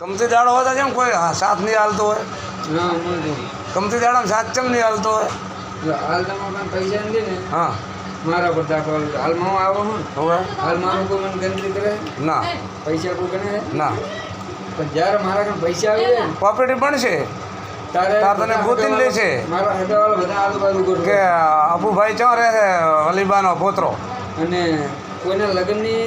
કમતી દાડો હોય કેમ કોઈ સાથ નહીં હાલતો હોય? ના મળતો કમતી દાડામાં સાથ કેમ નહીં હાલતો હોય? હાલ તમારા પૈસા નથી ને હા મારા પર દાખલો હાલમાં હું આવો હું હવે હાલ મારું કોઈ મને ગણતરી કરે ના પૈસા કોઈ ગણે ના પણ જ્યારે મારા કામ પૈસા આવી જાય ને કોપરેટિવ બનશે તાર તને ગોતીને લેશે મારા હગાવાળા બધા આજુબાજુ કે ગોઠવે અબુભાઈ ચો રહે છે અલીબાનો પોતરો અને કોઈના લગ્નની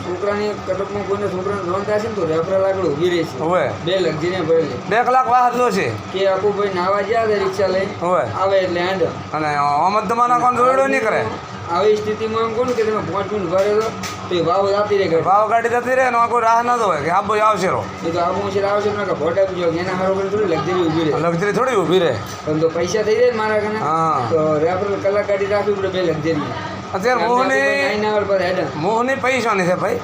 છોકરાની કટકમાં કોઈને છોકરાને લોન થાય છે ને તો રેફરલ આગળ ઊભી રહે છે હવે 2 લાખ જેને ભરેલી 2 કલાક વાહર લો છે કે અબુભાઈ નાવા ગયા છે રિક્ષા લઈ હવે આવે એટલે હેન્ડ અને અમદ દમાના કોણ જોડ્યો નહીં કરે આવી સ્થિતિમાં એમ કોણ કે તમે 5 મિનિટ ઉભા રહેજો તો એ ભાવ આપી રહે કરે ભાવ ગાડી જતી રહે ને કોઈ રાહ ન હોય કે આબો આવશે રો એ તો આબુ છે આવશે ને કે ભોટા બીજો એના હારો કરી થોડી લક્ઝરી ઊભી રહે લગતી થોડી ઊભી રહે પણ તો પૈસા થઈ જાય ને મારા કને હા તો રેફરલ કલાક ગાડી રાખવી પડે 2 લક્ઝરી અત્યારે મોહની પર હેડ મોહની પૈસાની છે ભાઈ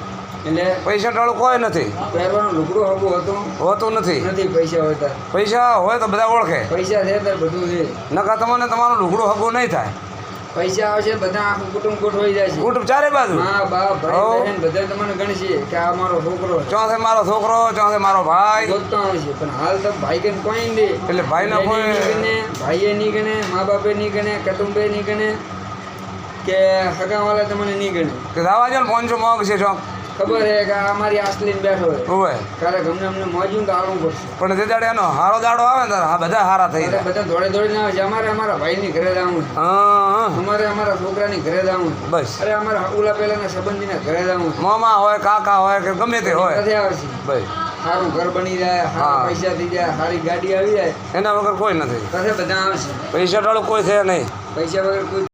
એટલે પૈસા ટાળું કોઈ નથી પહેરવાનું લુગડું હગું હતું હોતું નથી નથી પૈસા હોય પૈસા હોય તો બધા ઓળખે પૈસા છે ત્યારે બધું છે નકા તમને તમારું લુગડું હગું નહીં થાય પૈસા આવશે બધા આખું કુટુંબ ગોઠવાઈ જાય છે કુટુંબ ચારે બાજુ મા બાપ ભાઈ બહેન બધા તમને ગણશે કે આ મારો છોકરો ચોથે મારો છોકરો ચોથે મારો ભાઈ ગોતતા આવશે પણ હાલ તો ભાઈ કે કોઈ નહીં એટલે ભાઈના કોઈ ભાઈએ નહીં ગણે મા બાપે નહીં ગણે કુટુંબે નહીં ગણે કે હગાવાળા તમને નહીં ગણે કે દાવા જો 500 મોગ છે ચોક ખબર હે કે આ અમારી આસલીને બેઠો હોય હોય ક્યારેક અમને મોજું તો આવવું પડશે પણ જે દાડે એનો હારો દાડો આવે ને ત્યારે આ બધા હારા થઈ જાય બધા દોડે દોડીને આવે છે અમારે અમારા ભાઈની ઘરે જવું છે હા અમારે અમારા છોકરાની ઘરે જવું છે બસ અરે અમારા ઓલા પહેલાના સંબંધીના ઘરે જવું છે મામા હોય કાકા હોય કે ગમે તે હોય કદે આવશે ભાઈ સારું ઘર બની જાય સારા પૈસા થઈ જાય સારી ગાડી આવી જાય એના વગર કોઈ નથી કદે બધા આવશે પૈસા ટાળું કોઈ છે નહીં પૈસા વગર કોઈ